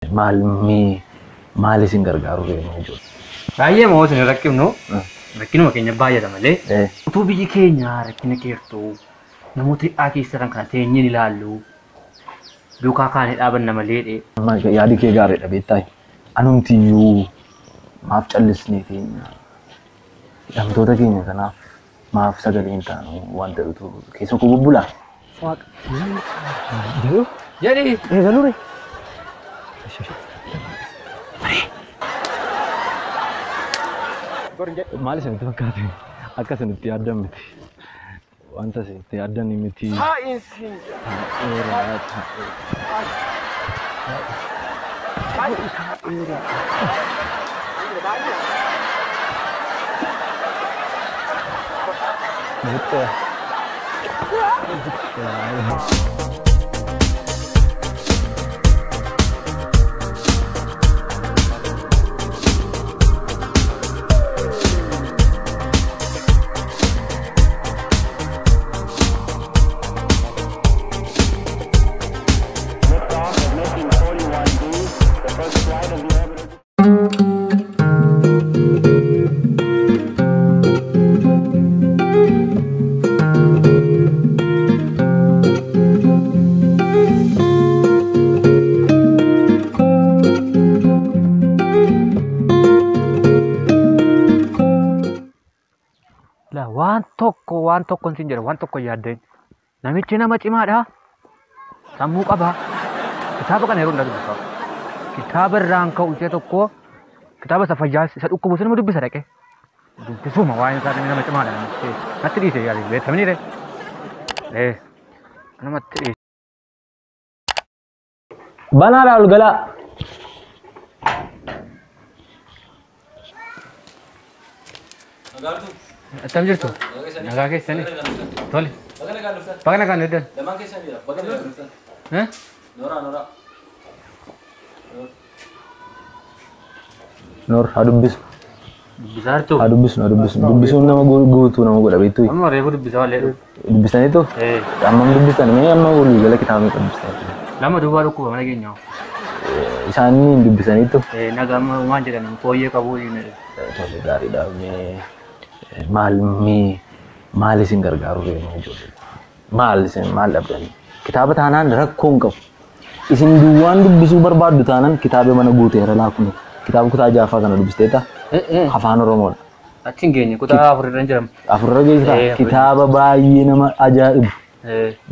Maal isin gargaaru deemu jiru. Baay'ee moo isin rakkifnu rakkinuma keenya baay'ata malee utuu biyyi keenya rakkina keertuu namoota hidhaa keessatan kana teenyeen ilaallu duukaa kaanee dhaabanna malee yaadi kee gaariidha beektaa anumtiyyuu maaf callisnee teenya hidhamtoota keenya kanaaf maaf sagaleen taanu wanta dhutu keessa koo bubbulaa. Jadi eegalure. Maal isinitti fakkaate akka isinitti yaaddan miti wanta isinitti yaaddan miti. waan tokko sin jedha waan tokko yaadden namichi nama cimaadha sammuu qaba kitaaba kana yeroo dubbisa kitaaba irraan ka'u ishee tokko kitaaba isa fayyaa isa dhukkubu sinuma dubbisa dhaqe dubbisuma waan isaa nama cimaadha natti dhiise yaali beektamni namatti dhiise. Banaadha ol galaa. Attam jirtu? Nagaa keessanii? Tole. Bakka nagaan eddan? Lamaan keessanii bakka nagaan. Noora. Noor haa dubbisu. Dubbisaa jirtu? Haa dubbisu. Dubbisuun nama guutuu nama godha beektu. Amma reefu dubbisaa wallee. Dubbisaniitu? Amma dubbisan mee amma walii gala kitaabni dubbisan. Lama duwwaa dhukkuba mana keenya. Isaanii dubbisaniitu? Nagaa waan jedhan fooyyee qabu. Tole gaariidha. Maal isin gargaaru deemu jiru. Maal dhabdanii kitaaba taanaan rakkoon qabu. Isin duwwaan dubbisuu barbaaddu taanaan kitaaba mana guuteera laakunu. Kitaaba kutaa jaafaa kana dubbisteeta? Afaan Oromoodha. Achiin geenye kutaa afurrirra jiramu. Afurrirra geessita? Kitaaba baay'ee nama ajaa'ibu.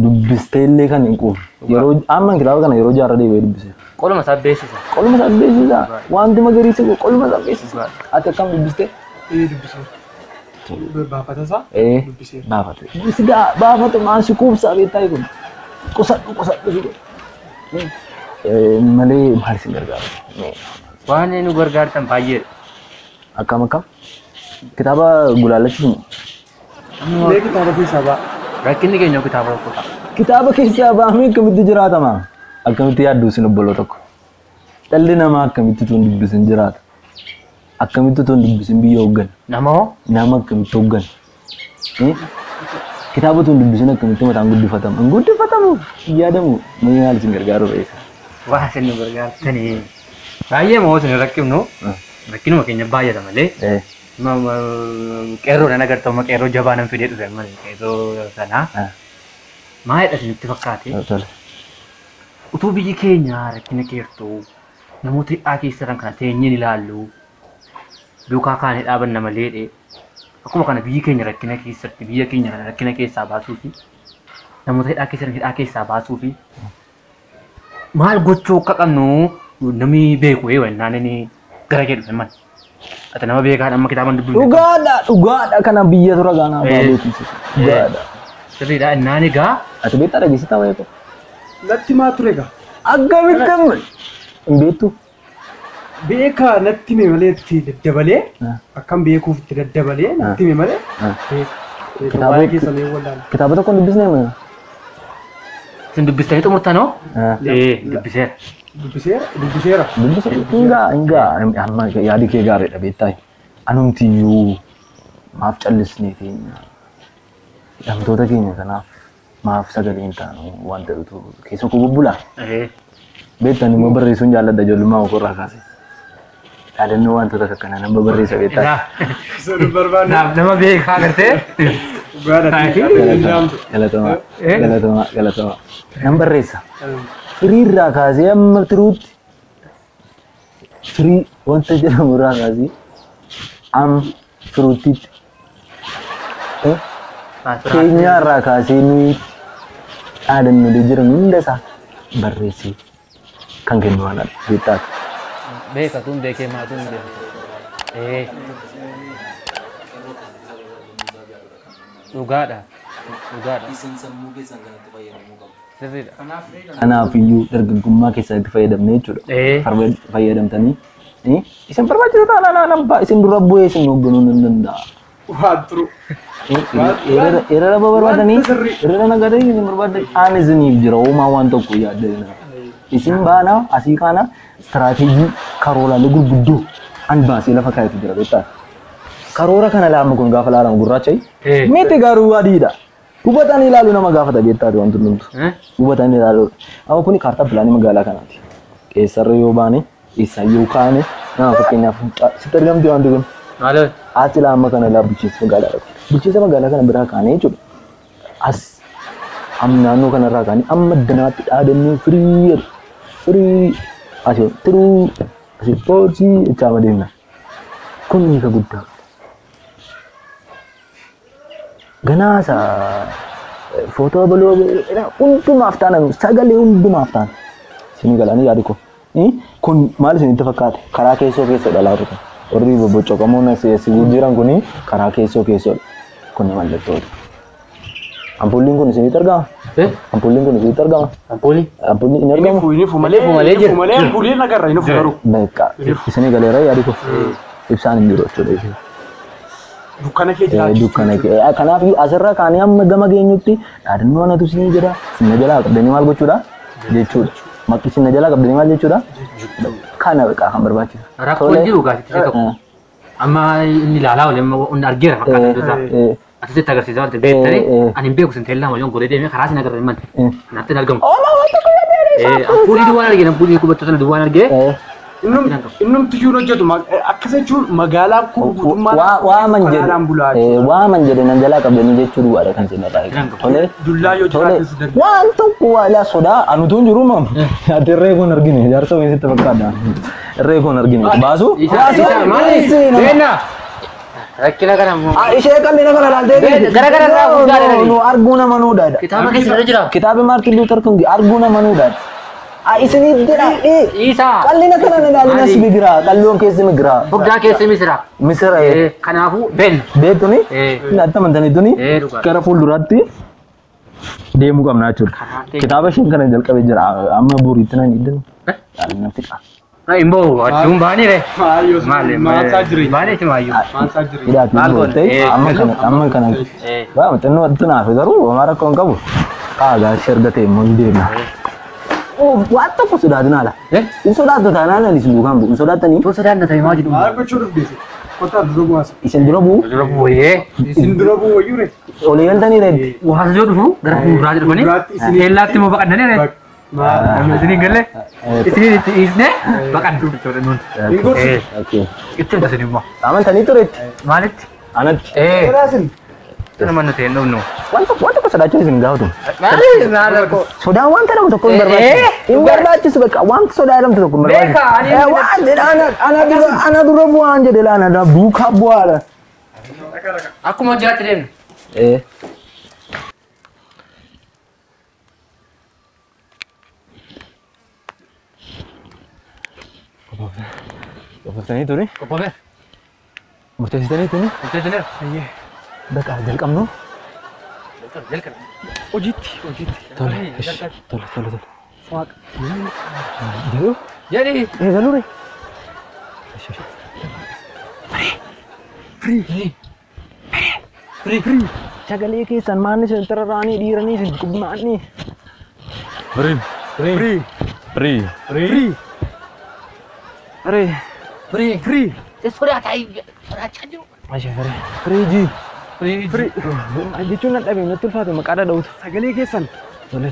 Dubbisteellee kan hin quufne. Yeroo amma kitaaba kana yeroo jaarra deebi'ee dubbise. Qoluma isaa beeksisa. Qoluma isaa beeksisa. Wanti magariisa qoluma isaa beeksisa. Ati akkam dubbiste? Dubbise. Baafata isaa? Baafate. Baafate maan si kuubsaa beektaa kun. Qusadhu. Malee maal isin gargaaru? Waan nu gargaartan baay'eedha. Akkam? Kitaaba gulaalachiisu. Kitaaba keessaa ba'a. Rakkinni keenya kitaaba tokkodha. Kitaaba keessaa ba'amee akkamitti jiraatama? Akkamitti yaaddu isin obboloo tokko? Dhalli namaa akkamitti tun dubbisin jiraata? Akkamitti tun dubbisin biyya hooggan? Nama akkamitti hooggan? Kitaaba tun dubbisin akkamitti mataan guddifatamu? Hin guddifatamu yaadamu maal isin gargaaru reessa? Waa isin nu gargaartanii baay'ee moo isin rakkifnu rakkinuma keenya baay'ata malee qeerroo nan agartama qeerroo jabaa nan fidee dhufe malee qeerroo sanaa maalidha isinitti fakkaate? Utuu biyyi keenya rakkina keertuu namoota hidhaa keessatan kana teenyeen ilaallu duukaa kaanee dhaabanna malee akkuma kana biyyi keenya rakkina keessatti biyya keenya rakkina keessaa baasuu fi namoota hidhaa keessatan hidhaa keessaa baasuu fi maal gochuu akka qabnu namni beeku wannaan inni gara jedhu man ati nama beekaadha amma kitaaban dubbisu. Dhugaadha kana biyya tura gaanaa baay'eetu. Dhugaadha. Sirriidha innaan egaa. Ati beektaa dhageessitaa wayiiko? Natti maa ture egaa? Akkamitti hin beektu? Beekaa natti hime malee itti daddabalee akkam beekuuf itti daddabalee natti hime malee kitaaba keessan wallaan. Kitaaba tokko dubbisnee mana. Isin dubbistanii xumurtanoo? Dubbiseera. Hingaa amma yaadi kee gaariidha beektaa anumtiyyuu maaf callisnee teenya hidhamtoota keenya kanaaf maaf sagaleen taanu wanta dhutu keessa koo bubbulaa. Beektani immoo barreessuun jaalladha ijoollummaa okorraa kaase. Yaadannoo wantoota akkana nama barreessa beektaa. Sun barbaanna. Nama beekaa gartee. Galatoomaa. Nan barreessa. Firiirraa kaasee amma tiruutti. Firii wanta jedhamu irraa kaasee amma tiruuttiitti. Keenyaarraa kaasee nuyi yaadannoo jiran hunda isaa barreessee kan kennu waan beektaa. Beeka tun beekee maatuun beeku. Dhugaadha. Isin sammuu keessan kanatti fayyadamuu qabu. Sirriidha. Kanaafiyyuu dargaggummaa keessatti fayyadamne jechuudha. Fayyadamtanii isin barbaachisa taanaan lambaa isin dura bu'ee isin hoogganuu hin danda'a. Waan turu. Irra barbaadanii irra nagadanii isin barbaadanii aan isiniif jira uumaa waan tokko yaadda. Isin baana asii kana istiraatiijii karooraalee gurguddoo an baasee lafa kaayatu jira beektaa. Karoora kana laamu kun gaafa laalamu gurraacha miti garuu adiidha. Hubatanii ilaalu nama gaafata beektaa wanti hundumtu. Hubatanii ilaalu. Amma kuni kaartaa pilaanii magaalaa kanaati. Keessarra yoo baane isa yoo kaane nama fakkeenyaaf sitti argamti wanti kun. Maal? Ati laama kana laa bulchiinsa magaalaa dhaqu. Bulchiinsa magaalaa kana biraa kaanee jechuudha. As naannoo kanarraa kaanii amma danaatti dhaadannoo firii asii tiruu asii poorsii itti deemna. Kun hiika guddaa. Ganaasa footoo baloo hundumaaf taana sagalee hundumaaf taana. Isin galanii yaadu kun maal isinitti fakkaate karaa keessoo keessa dhalaatu kun warri bobboccoqamoon asii jiran kuni karaa keessoo kun mallattoodha. Ampuulliin kun isinitti argama? Ampuulliin kun isinitti argama? Ampuulliin hin argamu? Ini fumalee jira. Fumalee ampuulliin agarra inni fumaru. Beekaa isin galeera yaadu ibsaan hin jiru jechuudha. Dukkana kee jiraatu. Dukkana kee. Kanaaf asirra kaanii amma gama geenyutti dhaadannoo anatu sinii jira. Sinna jalaa qabdanii maal gochuudha? Jechuudha. Makki sinna jalaa qabdanii maal jechuudha? Kana beekaa kan barbaachisu. Rakkoon jiru gaasitti tokko. Amma inni ilaalaa olee inni argeera fakkaata isaa. Asitti agarsiisa wanti beektanii ani hin beeku sin teellaa waliin godhee deemee karaa sin agarra himan. Naatti hin argamu. Ampuulii duwwaan argee ampuulii kubbachuu sana duwwaan argee. Innumti jiru hojjetu akkasa jechuun magaalaan kun guutummaa waaman jedhe nan jalaa qabdanii jechuu duwwaadha kan isin irraa tole dullaa yoo jiraates darbe waan tokko waa sodaa anutu hin jiru maam irree kun argine jaarsa weessitti fakkaata irree kun argine baasu rakkina kana ishee qal'ina kana laaltee gara irraa guddaadha nu arguu nama nuudhaadha kitaaba keessa jira kitaaba Maartin Luuter King arguu nama nuudhaadha. Isini dira Isa qal'ina kana ilaalina si bigira qal'oon keessi migira furdaa keessi misira kanaafu beetuni natta mantani tuni gara fuulduraatti deemuu qabna jechuudha. Kitaaba shin kana jalqabee jira amma buriitti nan hiddan natti qaba. Imbo aduun baani re maasaa jireenya baani ti maayyuu maasaa jireenya maal goote amma kana waa maxannoo tunaaf garuu mara kon qabu qaagaa shergatee immoo deemna. Waan tokko sodaatun haala. In sodaattu taanaan ani isin duukaan bu'u. In sodaattanii? Too sodaanna ta'e maal jedhu? maal gochuu dhufdeesse kottaa dura bu'aasa Isin dura bu'u? Dura bu'ee isin dura bu'u wayyuu re Olii galtanii reetti. waan yoo dhufu gara fuulduraa jedhanii teellaatti immoo baqannanii re isinii galle isinii itti dhiisne baqannu jechuudha nuun. Itti himta isin immoo. Amantanii tureetti. Maalitti? Anatti. raasin Nama nuti hin dhufnu. Waan tokko sodaachuu isin gaafatu. Maali? Sodaan waan kana tokko hin barbaachisu. Hin barbaachisu bakka waan sodaa jedhamtu tokko hin barbaachisu. Ana dura bu'aan jedhe laana na duukaa bu'aadha. Akkuma hojjaatti deemnu. Qopheessanii tuni? Qophoofee. Murteessitanii tuni? Murteessineera. Bakka jalqabnu? Jalqabna. hojiitti Tole. Waaqa. Jiru? Jedhi. Galure. Free. Sagalee keessan maanni isin tararaanii dhiiranii isin qubnaanii. Free. Suuraa taa'ee soraachaa jiru. Free. Jechuun nan dhabe natti ulfaate maqaa dhadha'uutu. Sagalee keessan. Tole.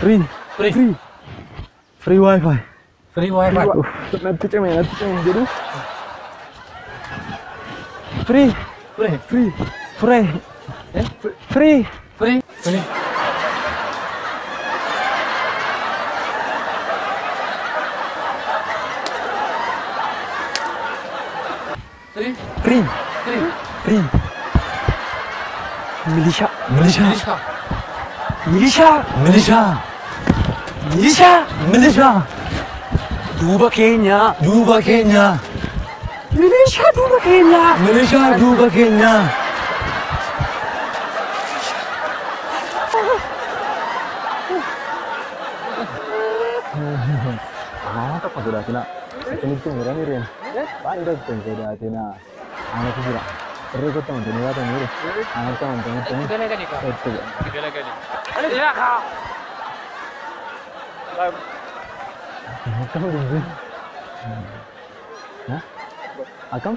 Free. Free. Free wifi. Free wifi. Nanti cemeng jadi. Free. Free. Free. Free. Free. Free. Free. Free. Free. Free. Free. Milishaa. Milishaa. Milishaa. Milishaa. Milishaa. Milishaa. Duuba keenya. Duuba keenya. Milishaa duuba keenya. Milishaa duuba keenya. Apa sudah kena? Ini tuh mirip-mirip. Pandai tuh sudah kena. Anak itu juga. Perlu kau tahu ni apa ni? Anak tahu ni. Betul. Ya kau. Kamu dulu. Hah? Akam?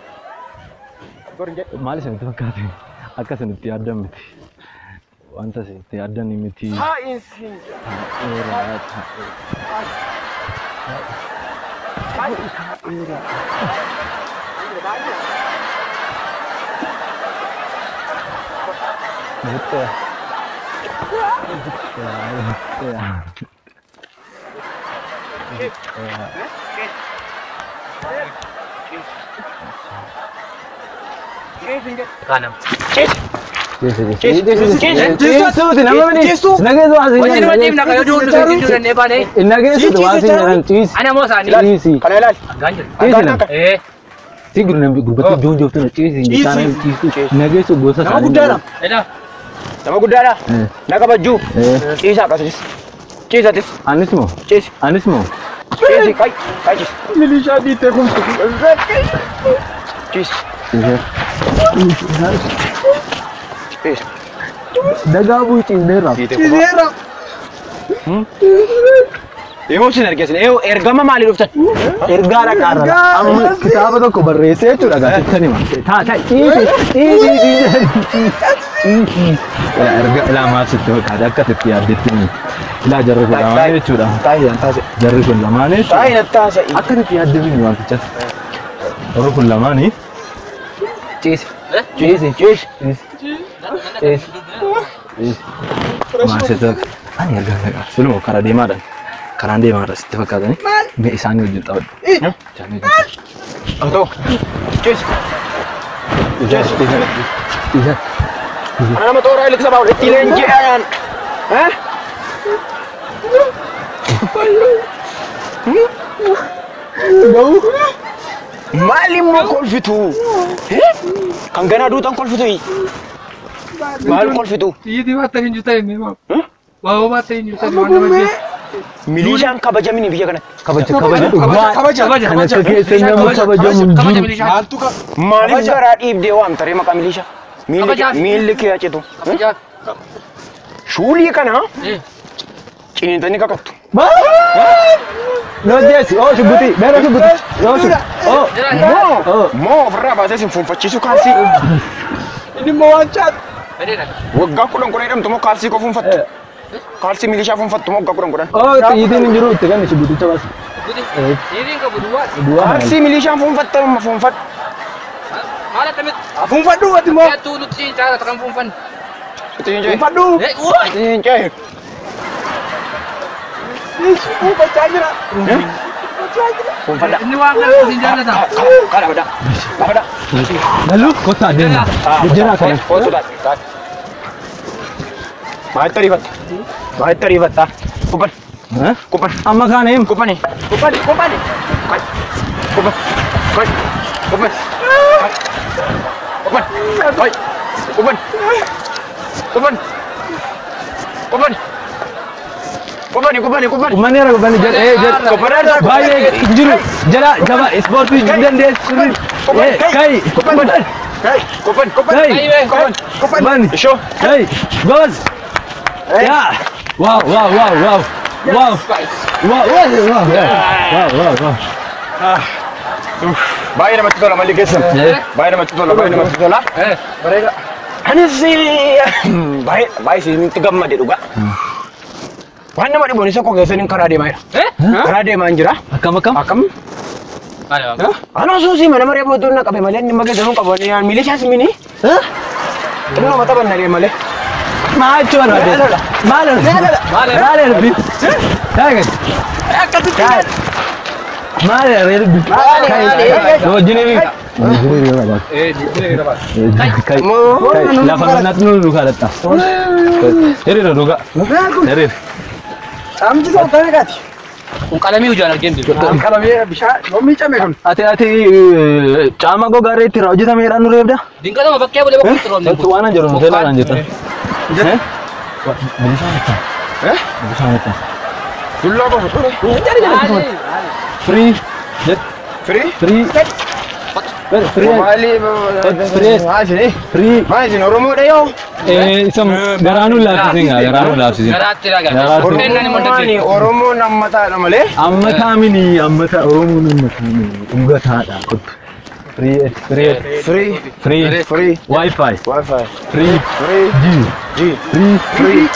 Malis itu kata. Akas itu tiada miti. Wanta sih tiada ni miti. Ha insi. Betul. Kanam. Ana mau sani. Sigur nampi gurbatti jonjo tu cheese sana cheese nage so gosa sana. Nama gudara. Naga baju. Cheese apa sih? Cheese atis. Anismo. Cheese. Anismo. Cheese kai cheese. Milishaa diite kun. Cheese. Cheese. Daga bu cheese dera. Cizeera. Emotion argesin. Ergama mali dhuftan. Erga la karra. Amma kitaba tokko barreesse jechuudha gaazexani ma. Erga la maasitti kada akka titti yaaddettini. Ila jarri kun lamaan jechuudha. Jarri kun lamaan akka titti yaaddamini wanticha. Jarri kun lamaani. Cheese. Maasita. Ani erga laga. Sulmo kara deemaadhaan. Karaan deemaadha sitti fakkaatani. Mee isaanii wajjin ta'udha. Atau. Cheese. Ana nama tora ilik sabau tilenjean. Hah? Bau. Malim mo kolfitu. Kan gana dutan kolfitu. Mal kolfitu. Iya di mata juta ini, Mam. Wow, mata juta di mana lagi? Milishaan kabajamini biyya kanatti. Kabaja. Kabaja. Kana keessa nama kabajamu. Kabaja milishaan. Maaltu ka? Maaliif garaa dhiibdee waamtare maqaa milishaa? Miilli kee achitu. Shuulii kana ciniintanii kakattu. No jesi, oh shubuti, bera shubuti. Moo ofirraa baasee sin fuunfachiisu kaalsii. Ini mau wancat. Waggaa kudhan jedhamtu moo kaalsii koo fuunfattu? Kaalsii milishaa fuunfattu moo waggaa kudhan? Oh, xiyyitiin hin jiru itti ganni shubuticha baasi. Xiyyitiin qabu duwwaa. Kaalsii milishaan fuunfatta amma fuunfadhu. Maal akkamit? Fuunfadhu ati moo? Tuu nuti siin caala kan fuunfanne. Fuunfadhu. Siin cee. Fuunfachaa jira. Fuunfadha. Inni waan kana siin jaallata. Kana bada. Bada. Lalu kota adeema. Jira kana. Maal tariifatta? Kupan. Kupan. Amma kana him. Kupani. Kupani. Kupan. Kupan. Kupan. Kupan. Kupan. Kupan. Kupan. Manera kubani jara Kupan. baay'ee jiru jara jaba ispoortii dandeessu kai Kupan. Kupan. Kupan Show. kai goes ya wow Baay'ee namatti tola malli keessan. Baay'ee namatti tola. Bareeda. Anis baay'ee isinitti gammade dhugaa. Waan nama dhiboon isa qogeessaniin karaa deemaa jira. Karaa deemaa hin jira. Akkam akkam? Akkam? Anoo suusii mana maree booddee na qabe malee inni maga jedhamu qabu milishaas mini. Inni mata banna malee. Macho no de. Male bi. Taget. Male bi. No jinebi. Kai. La famanat no lugar ta. Eri ruga. Eri. Amji so tagat. Un kalami hujan argin din. Kalami bisha nomi chame kun. Ati chama go gare ti rojita mera nu rebda. Din kala ma bakya boleh bakut rom din. Tu ana jero no tela lanjeta. Milishaa. Milishaa. Dulla ko. Free. Free? Free. Free. Free. Free. Oromoo de yo. Isam garanu laafsinga, garanu laafsinga. Garatti raga. Oromoo nammata dha malee. Ammata mini, ammata Oromoo nammata mini. Ungataadha. Free. Wi-Fi. Free. G. Free.